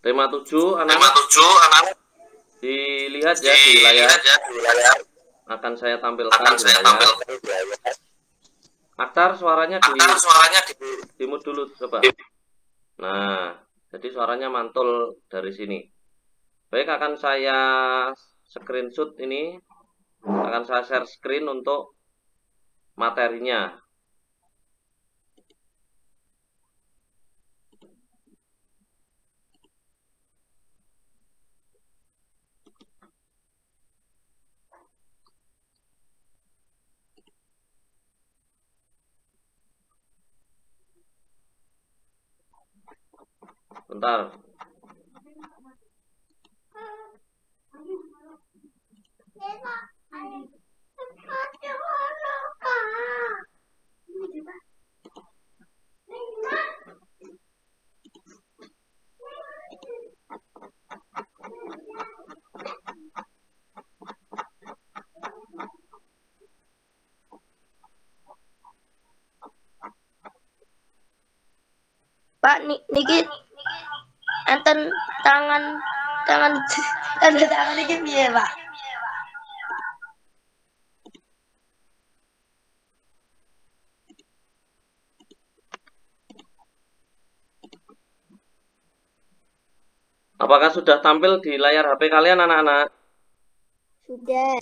Tema 7 anak-anak. Dilihat ya di layar. Akan saya tampilkan di layar. Aktar suaranya di mute dulu coba. Nah, jadi suaranya mantul dari sini. Baik, akan saya screenshot ini. Akan saya share screen untuk materinya. Bentar. Pak, niki enten tangan tanda tangan niki piye, Pak? Apakah sudah tampil di layar HP kalian anak-anak? Sudah.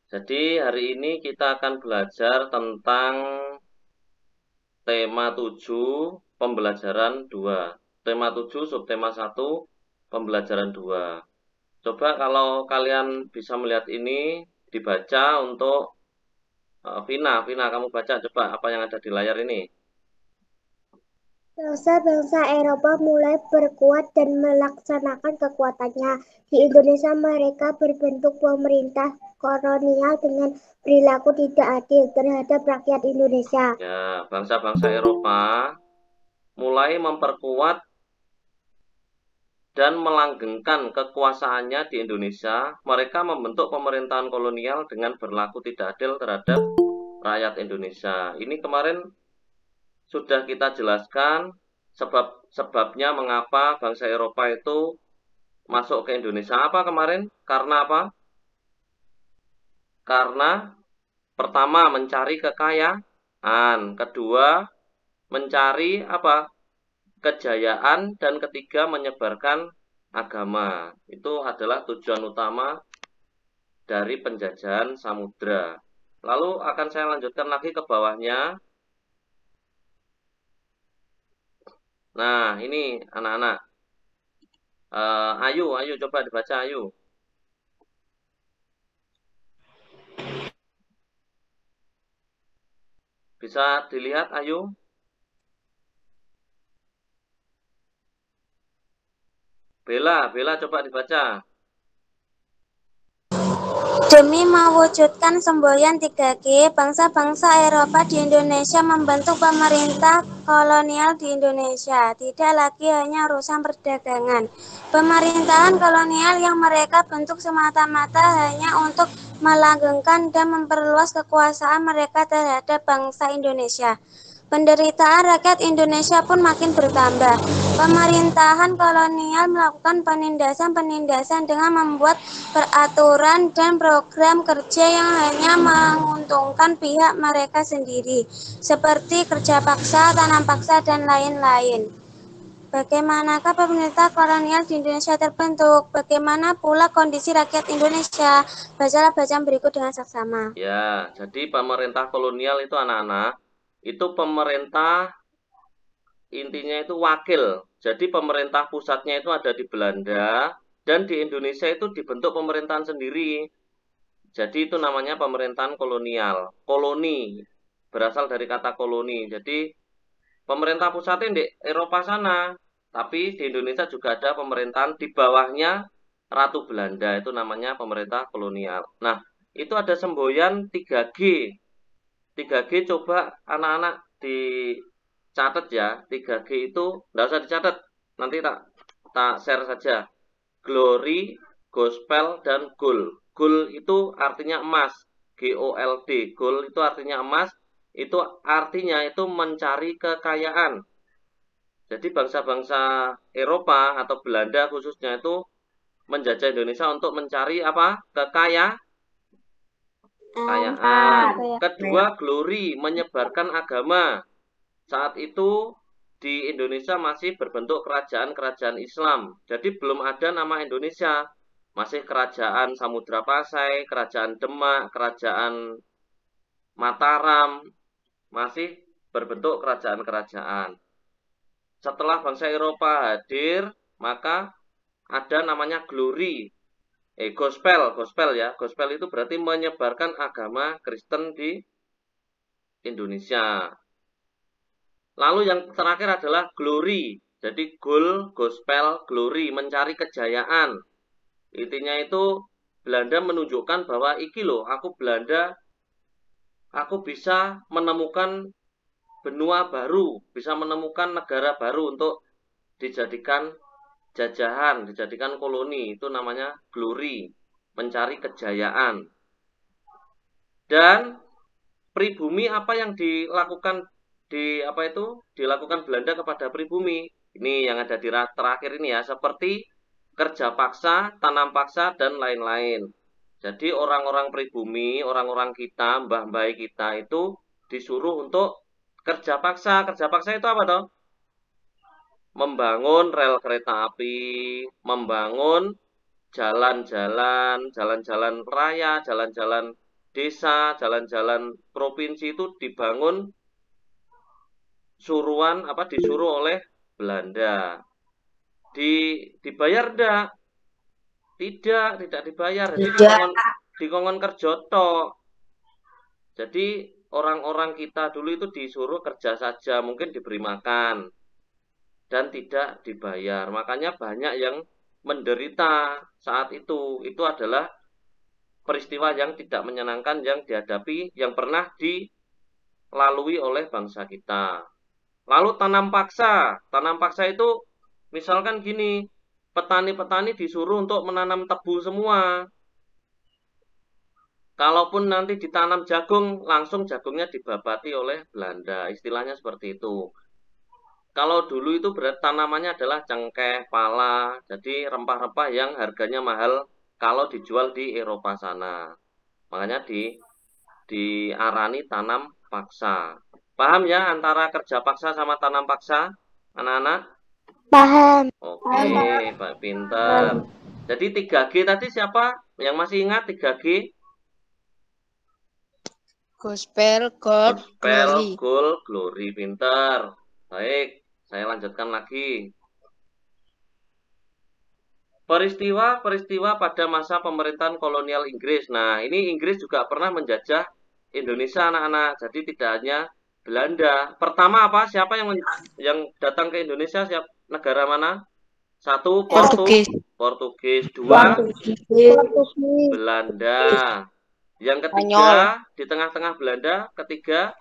Jadi hari ini kita akan belajar tentang tema 7 pembelajaran 2. Tema 7 subtema 1 pembelajaran 2. Coba kalau kalian bisa melihat ini dibaca untuk Vina, kamu baca coba apa yang ada di layar ini. Bangsa-bangsa Eropa mulai berkuat dan melaksanakan kekuatannya. Di Indonesia mereka berbentuk pemerintah kolonial dengan perilaku tidak adil terhadap rakyat Indonesia. Ya, bangsa-bangsa Eropa mulai memperkuat dan melanggengkan kekuasaannya di Indonesia. Mereka membentuk pemerintahan kolonial dengan berlaku tidak adil terhadap rakyat Indonesia. Ini kemarin sudah kita jelaskan sebabnya mengapa bangsa Eropa itu masuk ke Indonesia. Apa kemarin? Karena apa? Karena pertama mencari kekayaan, kedua mencari apa? Kejayaan, dan ketiga menyebarkan agama. Itu adalah tujuan utama dari penjajahan samudra. Lalu akan saya lanjutkan lagi ke bawahnya. Nah, ini anak-anak. Ayu coba dibaca Ayu. Bisa dilihat Ayu? Bella coba dibaca. Demi mewujudkan semboyan 3G, bangsa-bangsa Eropa di Indonesia membentuk pemerintah kolonial di Indonesia. Tidak lagi hanya urusan perdagangan. Pemerintahan kolonial yang mereka bentuk semata-mata hanya untuk melanggengkan dan memperluas kekuasaan mereka terhadap bangsa Indonesia. Penderitaan rakyat Indonesia pun makin bertambah. Pemerintahan kolonial melakukan penindasan dengan membuat peraturan dan program kerja yang hanya menguntungkan pihak mereka sendiri, seperti kerja paksa, tanam paksa, dan lain-lain. Bagaimanakah pemerintah kolonial di Indonesia terbentuk? Bagaimana pula kondisi rakyat Indonesia? Bacalah bacaan berikut dengan saksama. Ya, jadi pemerintah kolonial itu anak-anak, itu pemerintah intinya itu wakil. Jadi pemerintah pusatnya itu ada di Belanda, dan di Indonesia itu dibentuk pemerintahan sendiri. Jadi itu namanya pemerintahan kolonial. Koloni berasal dari kata koloni. Jadi pemerintah pusatnya di Eropa sana, tapi di Indonesia juga ada pemerintahan di bawahnya Ratu Belanda, itu namanya pemerintah kolonial. Nah, itu ada semboyan 3G. 3G coba anak-anak dicatat ya. 3G itu enggak usah dicatat, nanti tak share saja. Glory, gospel, dan gold. Gold itu artinya emas, GOLD, gold itu artinya emas, itu artinya itu mencari kekayaan. Jadi bangsa-bangsa Eropa atau Belanda khususnya itu menjajah Indonesia untuk mencari apa? Kekayaan. Kedua, glory, menyebarkan agama. Saat itu di Indonesia masih berbentuk kerajaan-kerajaan Islam. Jadi belum ada nama Indonesia. Masih kerajaan Samudra Pasai, kerajaan Demak, kerajaan Mataram. Masih berbentuk kerajaan-kerajaan. Setelah bangsa Eropa hadir, maka ada namanya glory. Gospel ya. Gospel itu berarti menyebarkan agama Kristen di Indonesia. Lalu yang terakhir adalah glory. Jadi goal, gospel, glory, mencari kejayaan. Intinya itu Belanda menunjukkan bahwa iki loh, aku Belanda, aku bisa menemukan benua baru, bisa menemukan negara baru untuk dijadikan jajahan, dijadikan koloni. Itu namanya glory, mencari kejayaan. Dan pribumi apa yang dilakukan dilakukan Belanda kepada pribumi? Ini yang ada di terakhir ini ya, seperti kerja paksa, tanam paksa, dan lain-lain. Jadi orang-orang pribumi, orang-orang kita, mbah-mbah kita itu disuruh untuk kerja paksa. Kerja paksa itu apa toh? Membangun rel kereta api, membangun jalan-jalan raya, jalan-jalan desa, jalan-jalan provinsi itu dibangun disuruh oleh Belanda. Dibayar enggak? Tidak dibayar. Jadi dikongkon kerja tok. Jadi orang-orang kita dulu itu disuruh kerja saja, mungkin diberi makan dan tidak dibayar. Makanya banyak yang menderita saat itu. Itu adalah peristiwa yang tidak menyenangkan yang dihadapi, yang pernah dilalui oleh bangsa kita. Lalu tanam paksa. Tanam paksa itu misalkan gini, petani-petani disuruh untuk menanam tebu semua. Kalaupun nanti ditanam jagung, langsung jagungnya dibabati oleh Belanda. Istilahnya seperti itu. Kalau dulu itu tanamannya adalah cengkeh, pala, jadi rempah-rempah yang harganya mahal kalau dijual di Eropa sana. Makanya diarani tanam paksa. Paham ya antara kerja paksa sama tanam paksa, anak-anak? Paham. Oke, Pak pinter. Jadi 3G tadi siapa? Yang masih ingat 3G? Gospel, gold, glory. Gold, glory, pinter. Baik, saya lanjutkan lagi. Peristiwa pada masa pemerintahan kolonial Inggris. Nah, ini Inggris juga pernah menjajah Indonesia, anak-anak. Jadi tidak hanya Belanda. Pertama apa? Siapa yang datang ke Indonesia? Negara mana? 1, Portugis. 2, Belanda. Yang ketiga, di tengah-tengah Belanda, ketiga,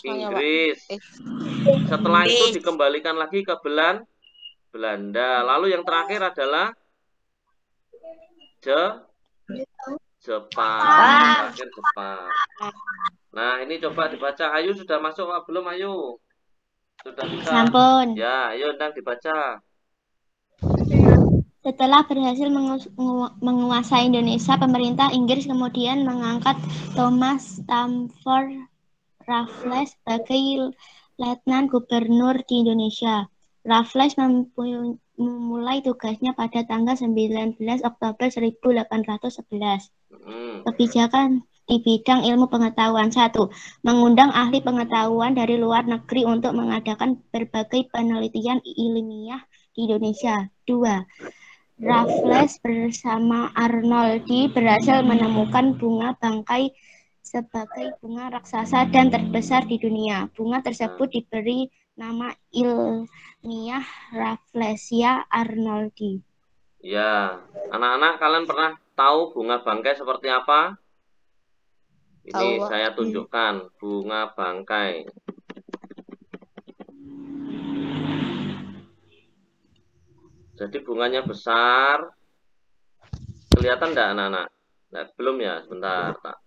Inggris. Setelah itu dikembalikan lagi ke Belanda. Lalu yang terakhir adalah Jepang. Terakhir Jepang. Nah, ini coba dibaca. Ayu sudah masuk apa belum, Ayu? Sudah bisa? Sampun. Ya, ayo ndang dibaca. Setelah berhasil menguasai Indonesia, pemerintah Inggris kemudian mengangkat Thomas Stamford Raffles sebagai Letnan Gubernur di Indonesia. Raffles memulai tugasnya pada tanggal 19 Oktober 1811. Kebijakan di bidang ilmu pengetahuan. 1. Mengundang ahli pengetahuan dari luar negeri untuk mengadakan berbagai penelitian ilmiah di Indonesia. 2. Raffles bersama Arnoldi berhasil menemukan bunga bangkai sebagai bunga raksasa dan terbesar di dunia. Bunga tersebut diberi nama ilmiah Rafflesia arnoldii. Ya, anak-anak kalian pernah tahu bunga bangkai seperti apa? Ini saya tunjukkan bunga bangkai. Jadi bunganya besar. Kelihatan enggak anak-anak? Nah, belum ya, sebentar. Tak